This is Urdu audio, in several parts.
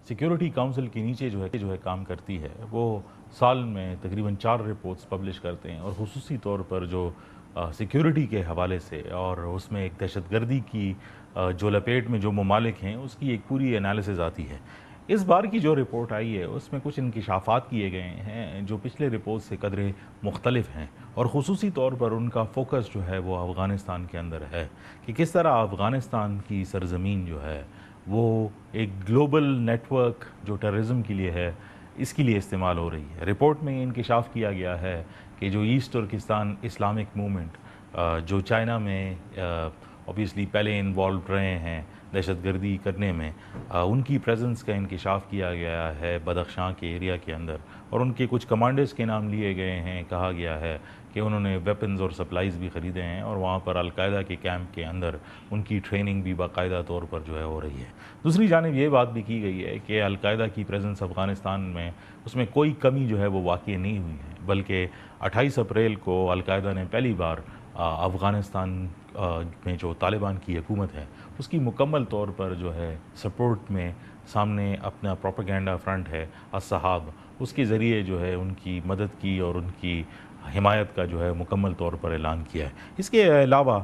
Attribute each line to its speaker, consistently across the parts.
Speaker 1: سیکیورٹی کاؤنسل کے نیچے جو ہے کام کرتی ہے، وہ سال میں تقریباً 4 رپورٹس پبلش کرتے ہیں، اور خصوصی طور پر جو سیکیورٹی کے حوالے سے، اور اس میں ایک دہشت گردی کی جو لپیٹ میں جو ممالک ہیں اس کی ایک پوری انالیسز آتی ہے۔ اس بار کی جو رپورٹ آئی ہے اس میں کچھ انکشافات کیے گئے ہیں جو پچھلے رپورٹ سے قدرے مختلف ہیں، اور خصوصی طور پر ان کا فوکس جو ہے وہ افغانستان کے اندر ہے، کہ کس طرح افغانستان کی سرزمین جو ہے وہ ایک گلوبل نیٹ ورک جو ٹیررزم کے لیے ہے اس کے لیے استعمال ہو رہی ہے۔ رپورٹ میں یہ انکشاف کیا گیا ہے کہ جو ایسٹ ترکستان اسلامک موومنٹ جو چائنا میں اوبیسلی پہلے انوالوڈ رہے ہیں دہشت گردی کرنے میں، ان کی پریزنس کا انکشاف کیا گیا ہے بدخشاں کے ایریا کے اندر، اور ان کے کچھ کمانڈرز کے نام لیے گئے ہیں۔ کہا گیا ہے کہ انہوں نے ویپنز اور سپلائز بھی خریدے ہیں، اور وہاں پر القاعدہ کے کیمپ کے اندر ان کی ٹریننگ بھی باقاعدہ طور پر جو ہے ہو رہی ہے۔ دوسری جانب یہ بات بھی کی گئی ہے کہ القاعدہ کی پریزنس افغانستان میں اس میں کوئی کمی جو ہے وہ واقع نہیں ہوئی ہے، بلکہ 28 اپریل کو القاعدہ نے پہلی بار افغانستان میں جو طالبان کی حکومت ہے اس کی مکمل طور پر جو ہے سپورٹ میں سامنے اپنا پروپیگنڈا فرنٹ ہے الصحاب، اس کے ذریعے جو ہے ان کی مدد کی اور ان کی حمایت کا جو ہے مکمل طور پر اعلان کیا ہے۔ اس کے علاوہ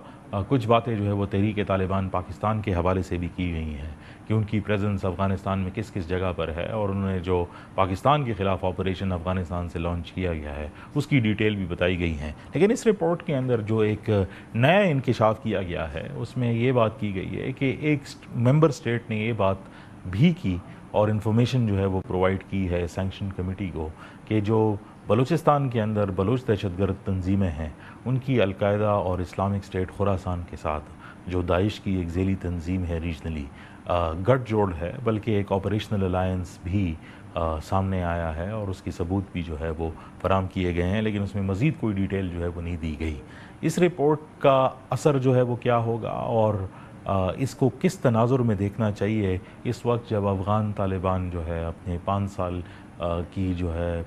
Speaker 1: کچھ باتیں جو ہے وہ تحریک طالبان پاکستان کے حوالے سے بھی کی گئی ہیں کہ ان کی پریزنس افغانستان میں کس کس جگہ پر ہے، اور انہوں نے جو پاکستان کے خلاف آپریشن افغانستان سے لانچ کیا گیا ہے اس کی ڈیٹیل بھی بتائی گئی ہیں۔ لیکن اس رپورٹ کے اندر جو ایک نیا انکشاف کیا گیا ہے اس میں یہ بات کی گئی ہے کہ ایک ممبر اسٹیٹ نے یہ بات بھی کی اور انفارمیشن جو ہے وہ پرووائڈ کی ہے سینکشن کمیٹی کو، کہ جو بلوچستان کے اندر بلوچ دہشت گرد تنظیمیں ہیں ان کی القاعدہ اور اسلامک اسٹیٹ خراسان کے ساتھ جو داعش کی ایک ذیلی تنظیم ہے ریجنلی گٹھ جوڑ ہے، بلکہ ایک آپریشنل الائنس بھی سامنے آیا ہے، اور اس کی ثبوت بھی جو ہے وہ فراہم کیے گئے ہیں، لیکن اس میں مزید کوئی ڈیٹیل جو ہے وہ نہیں دی گئی۔ اس رپورٹ کا اثر جو ہے وہ کیا ہوگا اور اس کو کس تناظر میں دیکھنا چاہیے اس وقت جب افغان طالبان جو ہے اپنے 5 سال کی جو ہے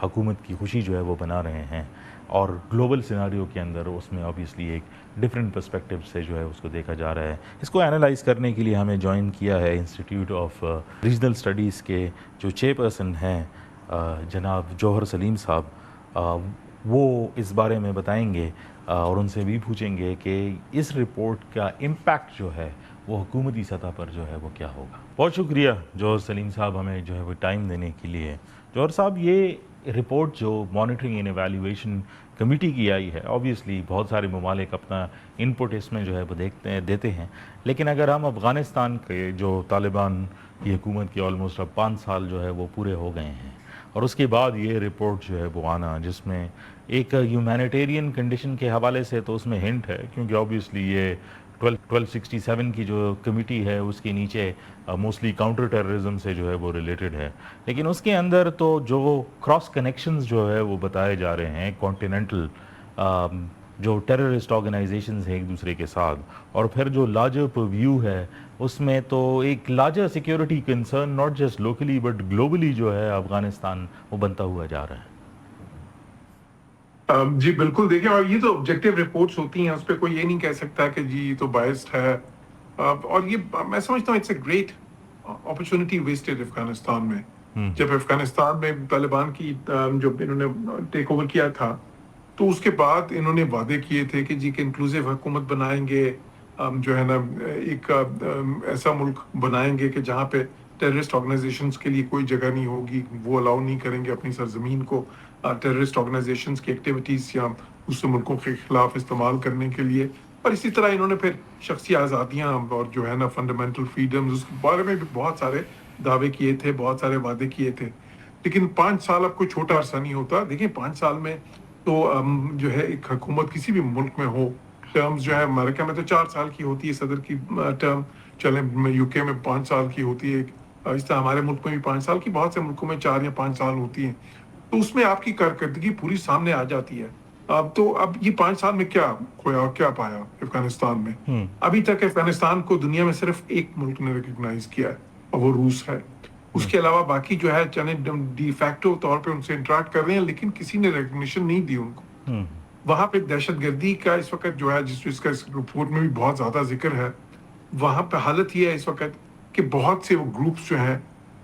Speaker 1: حکومت کی خوشی جو ہے وہ بنا رہے ہیں، اور گلوبل سیناریو کے اندر اس میں آبویسلی ایک ڈیفرنٹ پرسپیکٹیو سے جو ہے اس کو دیکھا جا رہا ہے۔ اس کو اینالائز کرنے کے لیے ہمیں جوائن کیا ہے انسٹیٹیوٹ آف ریجنل اسٹڈیز کے جو چیئرپرسن ہیں جناب جوہر سلیم صاحب، وہ اس بارے میں بتائیں گے اور ان سے بھی پوچھیں گے کہ اس رپورٹ کا امپیکٹ جو ہے وہ حکومتی سطح پر جو ہے وہ کیا ہوگا۔ بہت شکریہ جوہر سلیم صاحب ہمیں جو ہے وہ ٹائم دینے کے لیے۔ جوہر صاحب، یہ رپورٹ جو مانیٹرنگ اینڈ ایویلیویشن کمیٹی کی آئی ہے، آبویسلی بہت سارے ممالک اپنا انپٹ اس میں جو ہے وہ دیتے ہیں، لیکن اگر ہم افغانستان کے جو طالبان کی حکومت کی آلموسٹ اب 5 سال جو ہے وہ پورے ہو گئے ہیں، اور اس کے بعد یہ رپورٹ جو ہے وہ آنا، جس میں ایک ہیومینیٹیرین کنڈیشن کے حوالے سے تو اس میں ہنٹ ہے، کیونکہ آبویسلی یہ 1267 کی جو کمیٹی ہے اس کے نیچے موسٹلی کاؤنٹر ٹیررزم سے جو ہے وہ ریلیٹڈ ہے، لیکن اس کے اندر تو جو کراس کنیکشنز جو ہے وہ بتائے جا رہے ہیں کانٹیننٹل جو ٹیررسٹ آرگنائزیشنز ہیں ایک دوسرے کے ساتھ، اور پھر جو لارجر پرویو ہے اس میں تو ایک larger security concern not just locally but globally جو ہے افغانستان وہ بنتا ہوا جا رہا ہے۔
Speaker 2: جی بالکل، دیکھیں، اور یہ تو آبجیکٹو رپورٹس ہوتی ہیں، اس پہ کوئی یہ نہیں کہہ سکتا کہ جی یہ تو بائسڈ ہے، اور یہ میں سمجھتا ہوں it's a great opportunity wasted Afghanistan میں۔ جب افغانستان میں طالبان کی جب انہوں نے ٹیک اوور کیا تھا تو اس کے بعد انہوں نے وعدے کیے تھے کہ جی کہ انکلوسیو حکومت بنائیں گے، جو ہے نا ایک ایسا ملک بنائیں گے کہ جہاں پہ ٹیررسٹ آرگنائزیشنز کے لیے کوئی جگہ نہیں ہوگی، وہ الاؤ نہیں کریں گے اپنی سرزمین کو ٹیررسٹ آرگنائزیشنز کی ایکٹیویٹیز یا دوسرے ملکوں کے خلاف استعمال کرنے کے لیے۔ اور اسی طرح انہوں نے پھر شخصی آزادیاں اور جو ہے نا فنڈامنٹل فریڈمز، اس کے بارے میں بھی بہت سارے دعوے کیے تھے، بہت سارے وعدے کیے تھے۔ لیکن 5 سال اب کوئی چھوٹا عرصہ نہیں ہوتا۔ دیکھیں 5 سال میں تو جو ہے ایک حکومت کسی بھی ملک میں ہو، ٹرمز جو ہے امریکہ میں تو 4 سال کی ہوتی ہے صدر کی ٹرم، چلیں یو کے میں 5 سال کی ہوتی ہے، اس طرح ہمارے ملک میں بھی 5 سال کی، بہت سے ملکوں میں 4 یا 5 سال ہوتی ہیں، تو اس میں آپ کی کارکردگی پوری سامنے آ جاتی ہے۔ اب یہ 5 سال میں کیا کھویا، کیا پایا افغانستان میں؟ ابھی تک افغانستان کو دنیا میں صرف ایک ملک نے ریکگنائز کیا ہے اور وہ روس ہے۔ اس کے علاوہ باقی جو ہے چلیں ڈی فیکٹو طور پہ ان سے انٹریکٹ کر رہے ہیں، لیکن کسی نے ریکگنیشن نہیں دی ان کو۔ وہاں پہ دہشت گردی کا اس وقت جو ہے جس کا اس رپورٹ میں بھی بہت زیادہ ذکر ہے، وہاں پہ حالت یہ ہے اس وقت کہ بہت سے وہ گروپس جو ہیں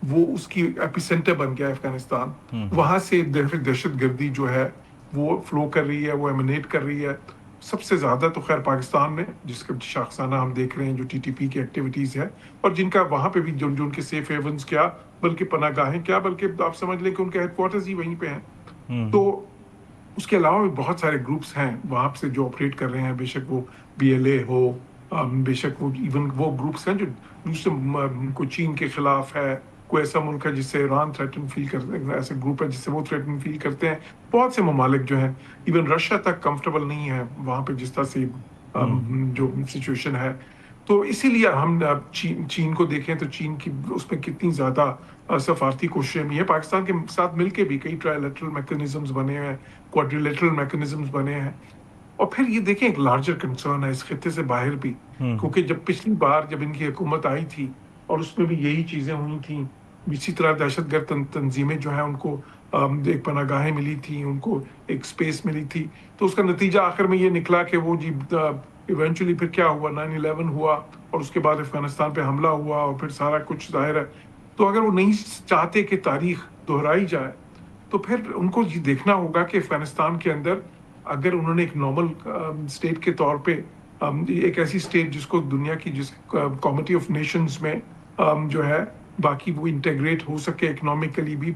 Speaker 2: وہ اس کی ایپی سینٹر بن گیا افغانستان. وہاں سے دہشت گردی جو ہے وہ فلو کر رہی ہے, وہ ایمنیٹ کر رہی ہے. سب سے زیادہ تو خیر پاکستان میں, جس کا شاخسانہ ہم دیکھ رہے ہیں جو ٹی ٹی پی کی ایکٹیویٹیز ہے, اور جن کا وہاں پہ بھی جو ان کے سیف ہیونز کیا بلکہ پناہ گاہیں کیا, بلکہ آپ سمجھ لیں کہ ان کے ہیڈ کوارٹرز ہی وہیں پہ ہیں. تو اس کے علاوہ بھی بہت سارے گروپس ہیں وہاں سے جو آپریٹ کر رہے ہیں, بے شک وہ بی ایل اے ہو, بے شک وہ ایون وہ گروپس ہیں جو دوسرے کوئی چین کے خلاف ہے, کوئی ایسا ملک ہے جس سے ایران تھریٹن فیل کرتے ہیں, ایسے گروپ ہے جس سے وہ تھریٹن فیل کرتے ہیں. بہت سے ممالک جو ہیں, ایون رشیا تک کمفرٹیبل نہیں ہے وہاں پہ جس طرح سے جو سچویشن ہے. تو اسی لیے ہم چین کو دیکھیں تو چین کی اس میں کتنی زیادہ سفارتی کوششیں بھی ہیں. پاکستان کے ساتھ مل کے بھی کئی ٹرائی لیٹرل میکنزمز بنے ہیں, کوادری میکنزمز بنے ہیں. اور پھر یہ دیکھیں ایک لارجر کنسرن ہے اس خطے سے باہر بھی, کیونکہ جب پچھلی بار جب ان کی حکومت آئی تھی اور اس میں بھی یہی چیزیں ہوئی تھیں, اسی طرح دہشت گرد تنظیمیں جو ہیں ان کو ایک پناہ گاہیں ملی تھیں, ان کو ایک سپیس ملی تھی. تو اس کا نتیجہ آخر میں یہ نکلا کہ وہ جی ایونچولی پھر کیا ہوا, 9/11 ہوا, اور اس کے بعد افغانستان پہ حملہ ہوا, اور پھر سارا کچھ ظاہر ہے. تو اگر وہ نہیں چاہتے کہ تاریخ دہرائی جائے تو پھر ان کو یہ دیکھنا ہوگا کہ افغانستان کے اندر اگر انہوں نے ایک نارمل اسٹیٹ کے طور پہ ایک ایسی اسٹیٹ جس کو دنیا کی جس کمیونٹی آف نیشنز میں جو ہے باقی وہ انٹیگریٹ ہو سکے اکنامکلی بھی,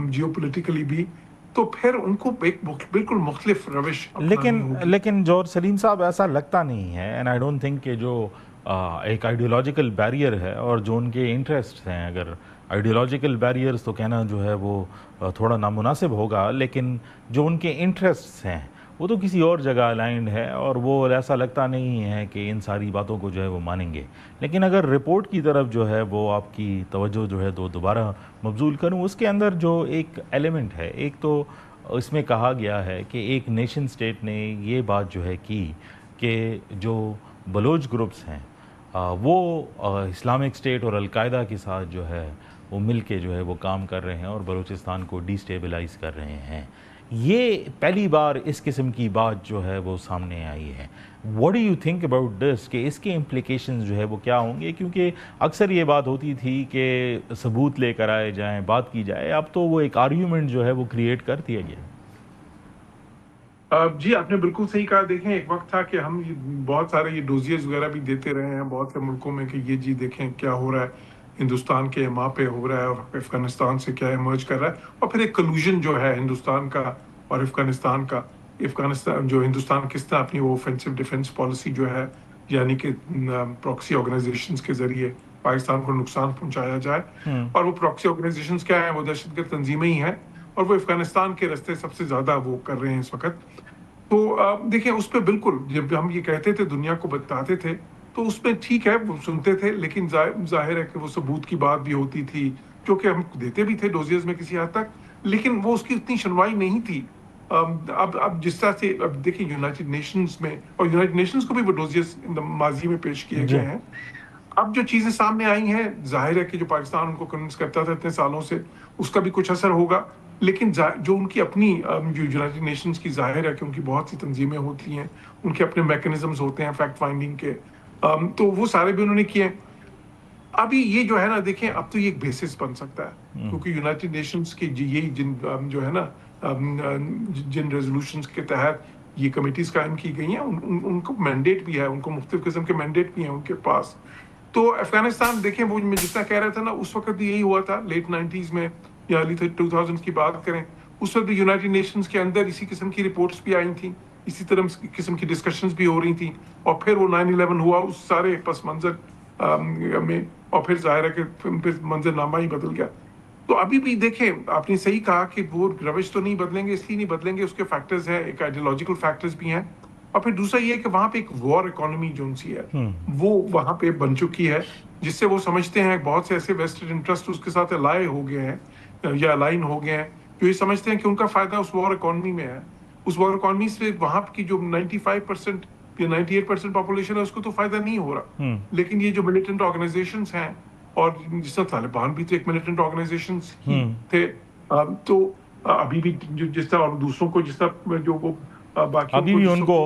Speaker 2: جیو پولیٹیکلی بھی, تو پھر ان کو ایک بالکل مختلف روش اپنانی ہوگی.
Speaker 1: لیکن جوہر سلیم صاحب ایسا لگتا نہیں ہے, اینڈ آئی ڈونٹ تھنک کہ جو ایک آئیڈیولوجیکل بیریئر ہے اور جو ان کے انٹرسٹ ہیں, اگر آئیڈیولوجیکل بیریئرز تو کہنا جو ہے وہ تھوڑا نامناسب ہوگا, لیکن جو ان کے انٹرسٹس ہیں وہ تو کسی اور جگہ الائنڈ ہے, اور وہ ایسا لگتا نہیں ہے کہ ان ساری باتوں کو جو ہے وہ مانیں گے. لیکن اگر رپورٹ کی طرف جو ہے وہ آپ کی توجہ جو ہے دوبارہ مبذول کروں, اس کے اندر جو ایک ایلیمنٹ ہے, ایک تو اس میں کہا گیا ہے کہ ایک نیشن سٹیٹ نے یہ بات جو ہے کی کہ جو بلوچ گروپس ہیں وہ اسلامک اسٹیٹ اور القاعدہ کے ساتھ جو ہے وہ مل کے جو ہے وہ کام کر رہے ہیں اور بلوچستان کو ڈی اسٹیبلائز کر رہے ہیں. یہ پہلی بار اس قسم کی بات جو ہے وہ سامنے آئی ہے. What do you think about this, کہ اس کے امپلیکیشنز جو ہے وہ کیا ہوں گے؟ کیونکہ اکثر یہ بات ہوتی تھی کہ ثبوت لے کر آئے جائیں, بات کی جائے, اب تو وہ ایک آرگیومنٹ جو ہے وہ کریٹ کر دیا گیا.
Speaker 2: جی آپ نے بالکل صحیح کہا. دیکھیں ایک وقت تھا کہ ہم بہت سارے یہ ڈوزیز وغیرہ بھی دیتے رہے ہیں بہت سے ملکوں میں کہ یہ جی دیکھیں کیا ہو رہا ہے, ہندوستان کے ماں پہ ہو رہا ہے اور افغانستان سے کیا ایمرج کر رہا ہے, اور پھر ایک کلوژن جو ہے ہندوستان کا اور افغانستان کا. افغانستان جو ہندوستان کس طرح اپنی وہ آفینسو ڈیفنس پالیسی جو ہے, یعنی کہ پراکسی آرگنائزیشنز کے ذریعے پاکستان کو نقصان پہنچایا جائے, اور وہ پراکسی آرگنائزیشنز کیا ہیں, وہ دہشت گرد تنظیمیں ہی ہیں, اور وہ افغانستان کے راستے سب سے زیادہ وہ کر رہے ہیں اس وقت. تو دیکھیں اس پہ بالکل جب ہم یہ کہتے تھے دنیا کو بتاتے تھے تو اس میں ٹھیک ہے وہ سنتے تھے, لیکن ظاہر ہے کہ وہ ثبوت کی بات بھی ہوتی تھی جو کہ ہم دیتے بھی تھے ڈوزیز میں کسی حد تک, لیکن وہ اس کی اتنی سنوائی نہیں تھی. اب جس طرح سے اب دیکھیں یونائٹڈ نیشنز میں, اور یونائٹڈ نیشنز کو بھی وہ ڈوزیز ماضی میں پیش کیے گئے ہیں. اب جو چیزیں سامنے آئی ہیں ظاہر ہے کہ جو پاکستان ان کو کنونس کرتا تھا اتنے سالوں سے اس کا بھی کچھ اثر ہوگا, لیکن جو ان کی اپنی جو یونائٹڈ نیشنز کی ظاہر ہے کہ ان کی بہت سی تنظیمیں ہوتی ہیں, ان کے اپنے میکنزمز ہوتے ہیں فیکٹ فائنڈنگ کے, تو وہ سارے بھی انہوں نے کیے. ابھی یہ جو ہے نا دیکھیں اب تو یہ ایک بیسس بن سکتا ہے کیونکہ یونائٹڈ نیشنز کی یہی جن جو ہے نا جن ریزولوشنز کے تحت یہ کمیٹیز قائم کی گئی ہیں ان کو مینڈیٹ بھی ہے, ان کو مختلف قسم کے مینڈیٹ بھی ہیں ان کے پاس. تو افغانستان دیکھیں وہ میں جس طرح کہہ رہا تھا نا اس وقت بھی یہی ہوا تھا لیٹ 90s میں یا ارلی 2000s کی بات کریں, اس وقت بھی یونائٹڈ نیشنز کے اندر اسی قسم کی رپورٹس بھی آئی تھیں, اسی طرح قسم کی ڈسکشنز بھی ہو رہی تھیں, اور پھر وہ 9/11 ہوا اس سارے پس منظر میں, اور پھر ظاہر ہے کہ پھر منظر نامہ ہی بدل گیا. تو ابھی بھی دیکھیں آپ نے صحیح کہا کہ وہ روش تو نہیں بدلیں گے, اس لیے نہیں بدلیں گے اس کے فیکٹرز ہیں, ایک آئیڈیولوجیکل فیکٹرز بھی ہیں, اور پھر دوسرا یہ ہے کہ وہاں پہ ایک وار اکانومی جو ان سی ہے وہ وہاں پہ بن چکی ہے, جس سے وہ سمجھتے ہیں بہت سے ایسے ویسٹڈ انٹرسٹ اس کے ساتھ الائے ہو گئے ہیں یا الائن ہو گئے ہیں جو یہ سمجھتے ہیں کہ ان کا فائدہ اس وار اکانومی میں ہے. اس وار اکانومی سے وہاں کی جو 95% یا 98% پاپولیشن ہے اس کو تو فائدہ نہیں ہو رہا, لیکن یہ جو ملیٹنٹ آرگنائزیشنز ہیں, اور جس طرح طالبان بھی تو ایک ملیٹنٹ آرگنائزیشنز ہی تھے, تو ابھی بھی جس طرح اور دوسروں کو جس طرح جو وہ باقی
Speaker 1: ابھی بھی ان کو